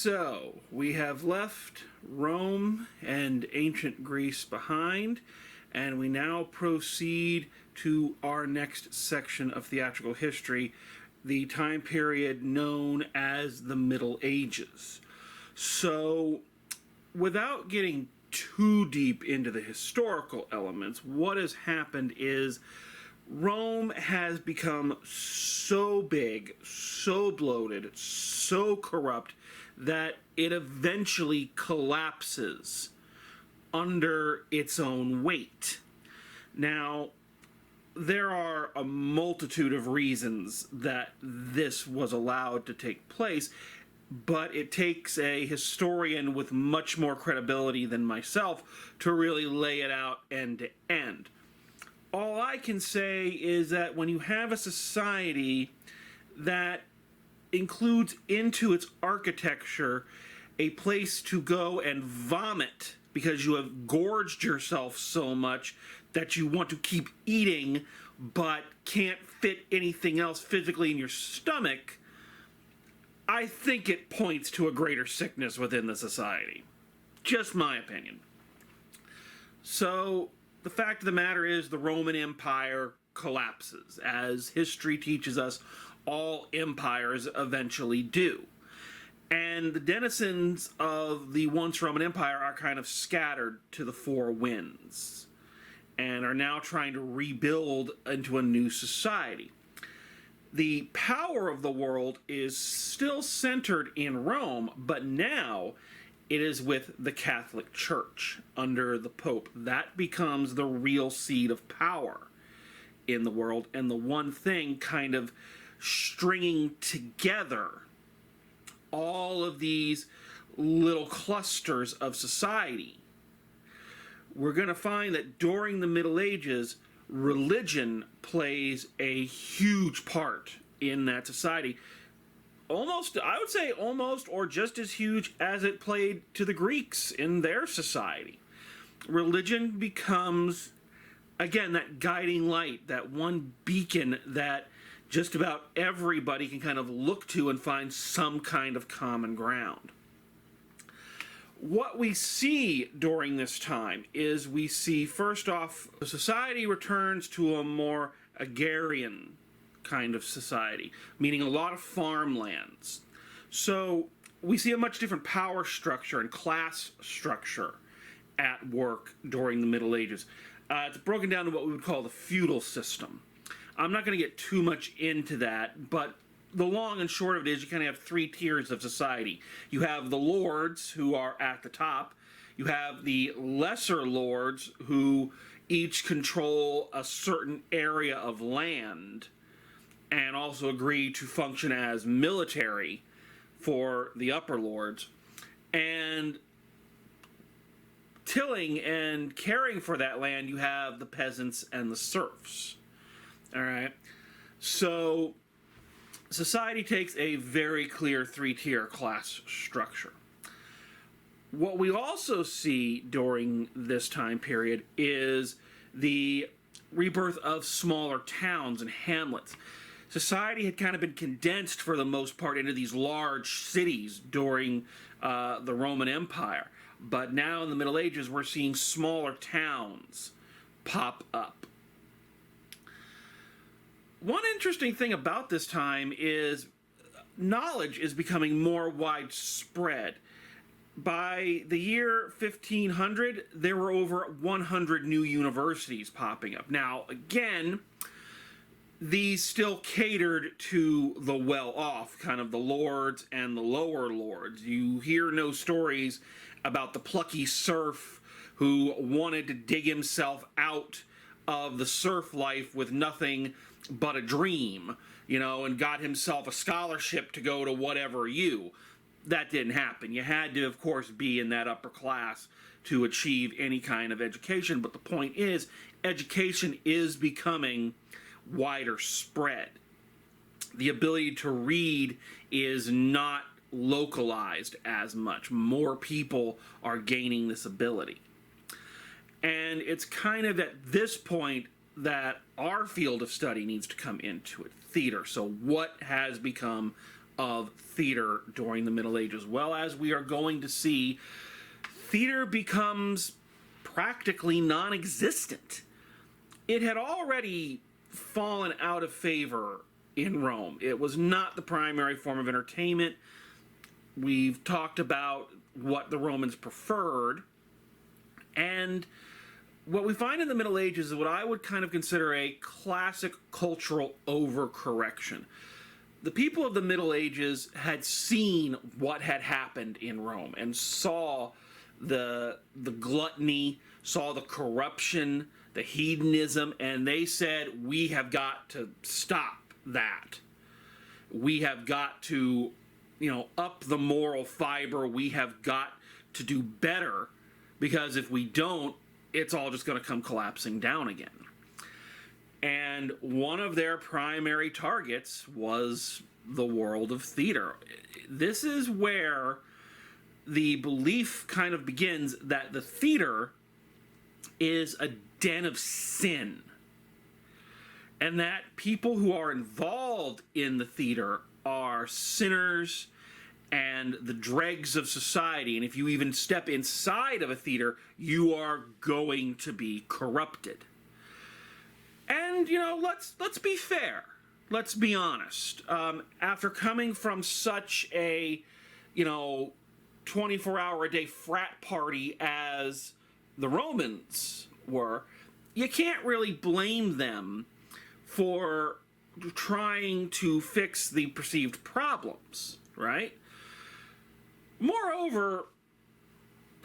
So, we have left Rome and ancient Greece behind, and we now proceed to our next section of theatrical history, the time period known as the Middle Ages. So, without getting too deep into the historical elements, what has happened is Rome has become so big, so bloated, so corrupt that it eventually collapses under its own weight. Now, there are a multitude of reasons that this was allowed to take place, but it takes a historian with much more credibility than myself to really lay it out end to end. All I can say is that when you have a society that includes into its architecture a place to go and vomit because you have gorged yourself so much that you want to keep eating but can't fit anything else physically in your stomach, I think it points to a greater sickness within the society. Just my opinion. So, the fact of the matter is the Roman Empire collapses. As history teaches us, all empires eventually do. And the denizens of the once Roman Empire are kind of scattered to the four winds and are now trying to rebuild into a new society. The power of the world is still centered in Rome, but now it is with the Catholic Church under the Pope. That becomes the real seat of power in the world, and the one thing kind of stringing together all of these little clusters of society. We're going to find that during the Middle Ages, religion plays a huge part in that society. Almost, I would say almost or just as huge as it played to the Greeks in their society. Religion becomes, again, that guiding light, that one beacon that just about everybody can kind of look to and find some kind of common ground. What we see during this time is we see, first off, the society returns to a more agrarian kind of society, meaning a lot of farmlands. So we see a much different power structure and class structure at work during the Middle Ages. It's broken down to what we would call the feudal system. I'm not going to get too much into that, but the long and short of it is you kind of have three tiers of society. You have the lords, who are at the top. You have the lesser lords, who each control a certain area of land and also agree to function as military for the upper lords. And tilling and caring for that land, you have the peasants and the serfs. All right. So society takes a very clear three-tier class structure. What we also see during this time period is the rebirth of smaller towns and hamlets. Society had kind of been condensed for the most part into these large cities during the Roman Empire. But now in the Middle Ages, we're seeing smaller towns pop up. One interesting thing about this time is knowledge is becoming more widespread. By the year 1500, there were over 100 new universities popping up. Now, again, these still catered to the well-off, kind of the lords and the lower lords. You hear no stories about the plucky serf who wanted to dig himself out of the serf life with nothing but a dream, and got himself a scholarship to go to whatever U. That didn't happen. You had to, of course, be in that upper class to achieve any kind of education. But the point is, education is becoming wider spread. The ability to read is not localized as much. More people are gaining this ability. And it's kind of at this point that our field of study needs to come into it, theater. So what has become of theater during the Middle Ages. Well, as we are going to see, theater becomes practically non-existent. It had already fallen out of favor in Rome. It was not the primary form of entertainment. We've talked about what the Romans preferred, and what we find in the Middle Ages is what I would kind of consider a classic cultural overcorrection. The people of the Middle Ages had seen what had happened in Rome and saw the gluttony, saw the corruption, the hedonism, and they said, we have got to stop that. We have got to, up the moral fiber. We have got to do better, because if we don't, it's all just going to come collapsing down again. And one of their primary targets was the world of theater. This is where the belief kind of begins that the theater is a den of sin, and that people who are involved in the theater are sinners and the dregs of society, and if you even step inside of a theater, you are going to be corrupted. And, let's be fair. Let's be honest. After coming from such a, 24-hour-a-day frat party as the Romans were, you can't really blame them for trying to fix the perceived problems, right? Moreover,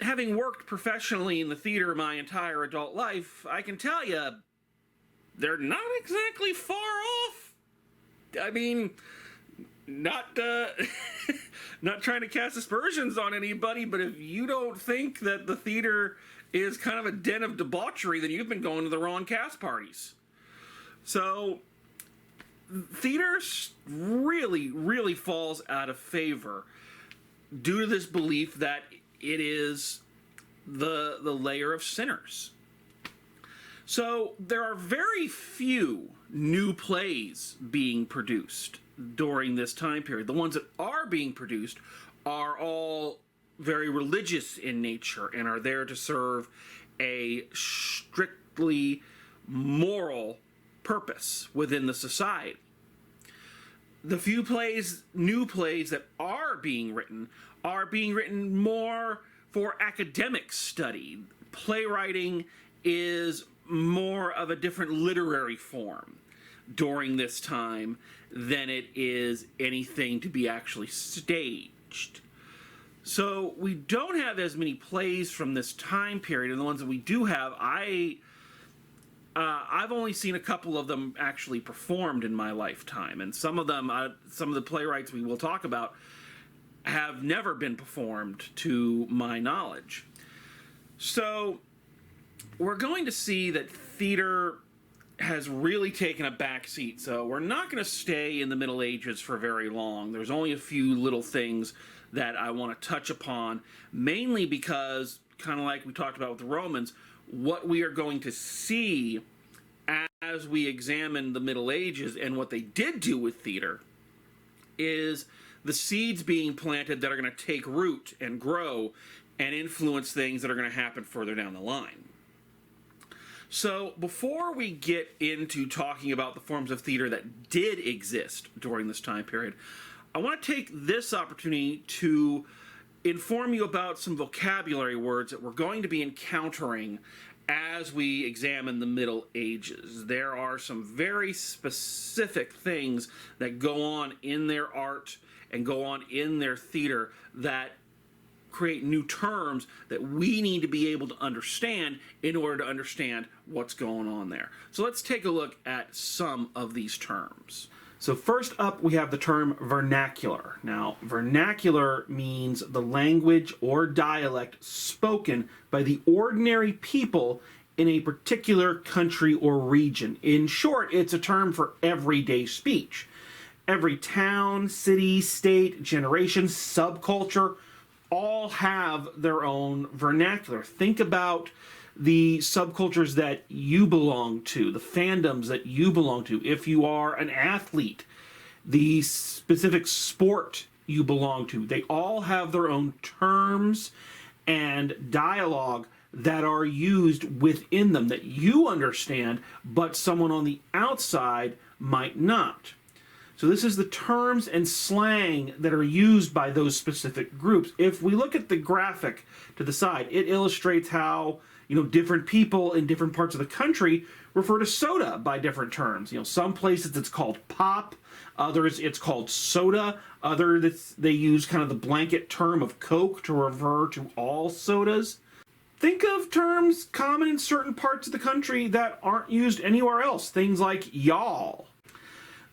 having worked professionally in the theater my entire adult life, I can tell you, they're not exactly far off. I mean, not not trying to cast aspersions on anybody, but if you don't think that the theater is kind of a den of debauchery, then you've been going to the wrong cast parties. So, theater really, really falls out of favor due to this belief that it is the layer of sinners. So there are very few new plays being produced during this time period. The ones that are being produced are all very religious in nature and are there to serve a strictly moral purpose within the society. The few new plays that are being written more for academic study. Playwriting is more of a different literary form during this time than it is anything to be actually staged. So we don't have as many plays from this time period, and the ones that we do have, I've only seen a couple of them actually performed in my lifetime, and some of the playwrights we will talk about have never been performed to my knowledge. So we're going to see that theater has really taken a back seat. So we're not going to stay in the Middle Ages for very long. There's only a few little things that I want to touch upon, mainly because, kind of like we talked about with the Romans, what we are going to see as we examine the Middle Ages and what they did do with theater is the seeds being planted that are going to take root and grow and influence things that are going to happen further down the line. So before we get into talking about the forms of theater that did exist during this time period, I want to take this opportunity to inform you about some vocabulary words that we're going to be encountering as we examine the Middle Ages. There are some very specific things that go on in their art and go on in their theater that create new terms that we need to be able to understand in order to understand what's going on there. So let's take a look at some of these terms. So first up, we have the term vernacular. Now, vernacular means the language or dialect spoken by the ordinary people in a particular country or region. In short, it's a term for everyday speech. Every town, city, state, generation, subculture, all have their own vernacular. Think about the subcultures that you belong to, the fandoms that you belong to. If you are an athlete, the specific sport you belong to. They all have their own terms and dialogue that are used within them that you understand, but someone on the outside might not. So this is the terms and slang that are used by those specific groups. If we look at the graphic to the side, it illustrates how, different people in different parts of the country refer to soda by different terms. Some places it's called pop, others it's called soda, others they use kind of the blanket term of Coke to refer to all sodas. Think of terms common in certain parts of the country that aren't used anywhere else. Things like y'all.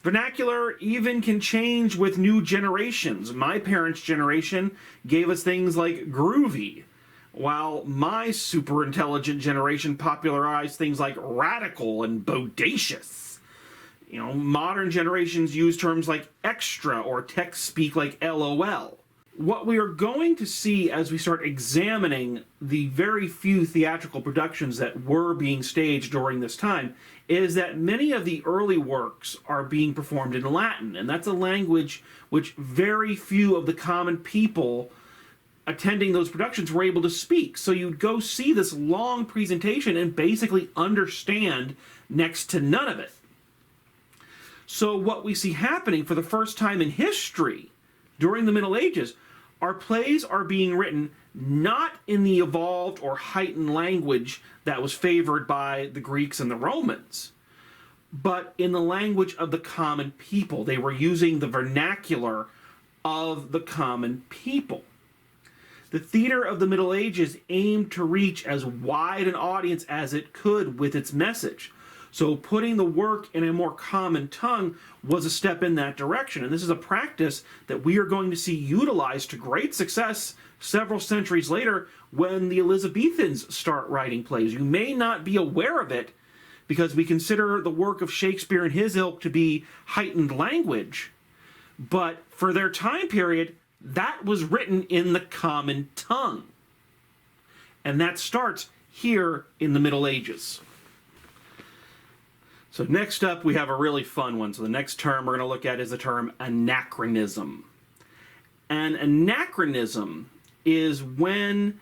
Vernacular even can change with new generations. My parents' generation gave us things like groovy, while my super intelligent generation popularized things like radical and bodacious. Modern generations use terms like extra or text speak like LOL. What we are going to see as we start examining the very few theatrical productions that were being staged during this time is that many of the early works are being performed in Latin, and that's a language which very few of the common people attending those productions were able to speak. So you'd go see this long presentation and basically understand next to none of it. So what we see happening for the first time in history during the Middle Ages, our plays are being written not in the evolved or heightened language that was favored by the Greeks and the Romans, but in the language of the common people. They were using the vernacular of the common people. The theater of the Middle Ages aimed to reach as wide an audience as it could with its message. So putting the work in a more common tongue was a step in that direction. And this is a practice that we are going to see utilized to great success several centuries later when the Elizabethans start writing plays. You may not be aware of it because we consider the work of Shakespeare and his ilk to be heightened language. But for their time period, that was written in the common tongue. And that starts here in the Middle Ages. So next up, we have a really fun one. So the next term we're going to look at is the term anachronism. An anachronism is when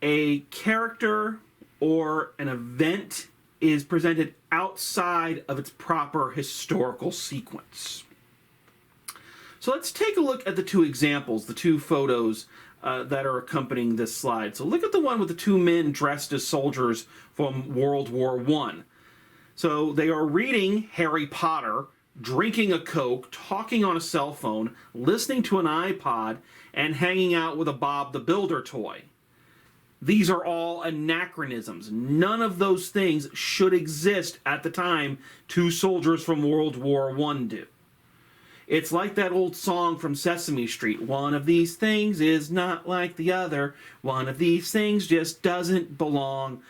a character or an event is presented outside of its proper historical sequence. So let's take a look at the two examples, the two photos that are accompanying this slide. So look at the one with the two men dressed as soldiers from World War I. So they are reading Harry Potter, drinking a Coke, talking on a cell phone, listening to an iPod, and hanging out with a Bob the Builder toy. These are all anachronisms. None of those things should exist at the time two soldiers from World War I do. It's like that old song from Sesame Street. One of these things is not like the other. One of these things just doesn't belong.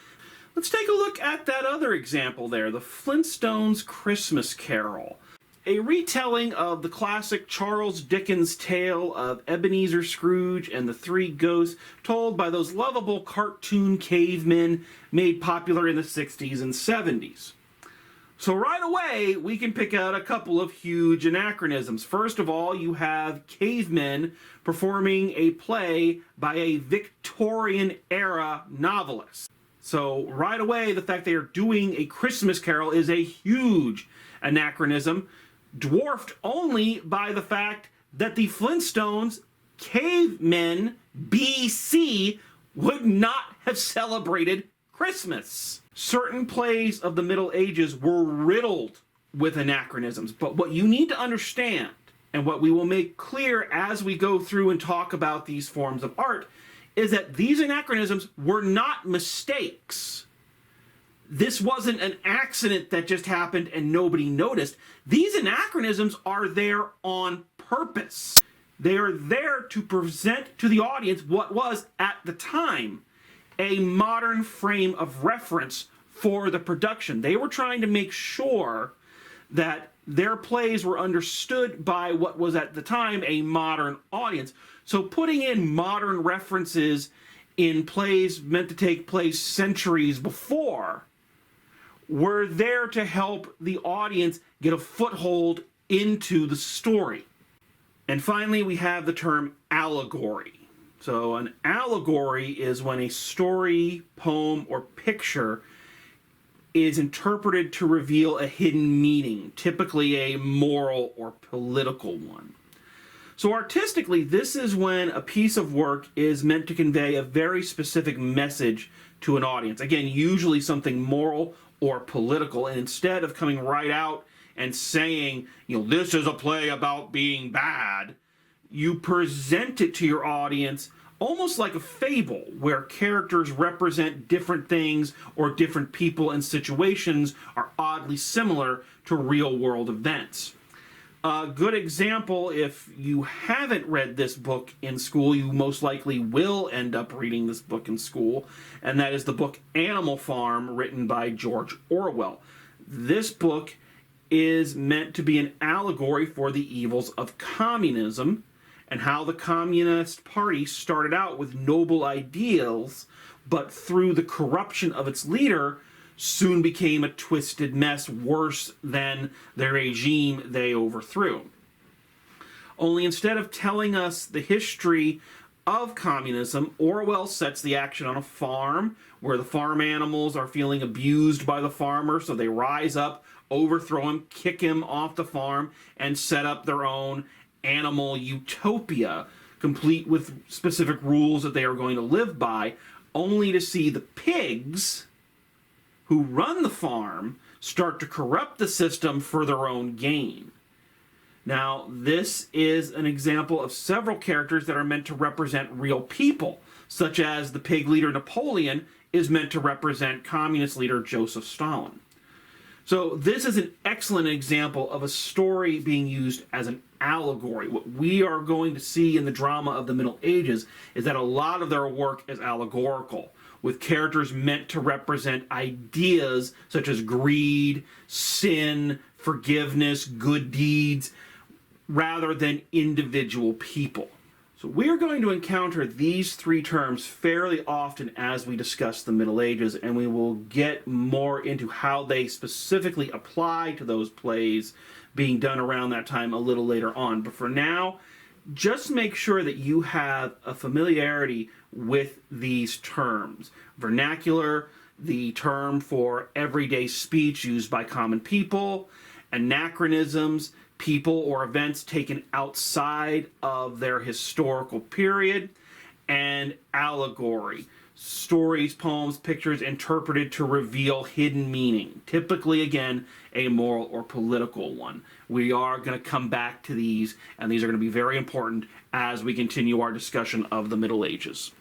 Let's take a look at that other example there, the Flintstones Christmas Carol. A retelling of the classic Charles Dickens tale of Ebenezer Scrooge and the Three Ghosts, told by those lovable cartoon cavemen made popular in the 60s and 70s. So right away, we can pick out a couple of huge anachronisms. First of all, you have cavemen performing a play by a Victorian-era novelist. So right away, the fact they are doing a Christmas Carol is a huge anachronism, dwarfed only by the fact that the Flintstones, cavemen, BC, would not have celebrated Christmas. Certain plays of the Middle Ages were riddled with anachronisms, but what you need to understand, and what we will make clear as we go through and talk about these forms of art, is that these anachronisms were not mistakes. This wasn't an accident that just happened and nobody noticed. These anachronisms are there on purpose. They are there to present to the audience what was, at the time, a modern frame of reference for the production. They were trying to make sure that their plays were understood by what was at the time a modern audience. So putting in modern references in plays meant to take place centuries before were there to help the audience get a foothold into the story. And finally, we have the term allegory. So an allegory is when a story, poem, or picture is interpreted to reveal a hidden meaning, typically a moral or political one. So artistically, this is when a piece of work is meant to convey a very specific message to an audience. Again, usually something moral or political, and instead of coming right out and saying, this is a play about being bad, you present it to your audience almost like a fable, where characters represent different things or different people and situations are oddly similar to real-world events. A good example, if you haven't read this book in school, you most likely will end up reading this book in school, and that is the book Animal Farm, written by George Orwell. This book is meant to be an allegory for the evils of communism and how the Communist Party started out with noble ideals, but through the corruption of its leader, soon became a twisted mess worse than the regime they overthrew. Only instead of telling us the history of communism, Orwell sets the action on a farm where the farm animals are feeling abused by the farmer, so they rise up, overthrow him, kick him off the farm, and set up their own animal utopia, complete with specific rules that they are going to live by, only to see the pigs who run the farm start to corrupt the system for their own gain. Now, this is an example of several characters that are meant to represent real people, such as the pig leader Napoleon is meant to represent communist leader Joseph Stalin. So this is an excellent example of a story being used as an allegory. What we are going to see in the drama of the Middle Ages is that a lot of their work is allegorical, with characters meant to represent ideas such as greed, sin, forgiveness, good deeds, rather than individual people. So we are going to encounter these three terms fairly often as we discuss the Middle Ages, and we will get more into how they specifically apply to those plays being done around that time a little later on. But for now, just make sure that you have a familiarity with these terms. Vernacular, the term for everyday speech used by common people. Anachronisms, people or events taken outside of their historical period. And allegory, stories, poems, pictures interpreted to reveal hidden meaning. Typically, again, a moral or political one. We are going to come back to these, and these are going to be very important as we continue our discussion of the Middle Ages.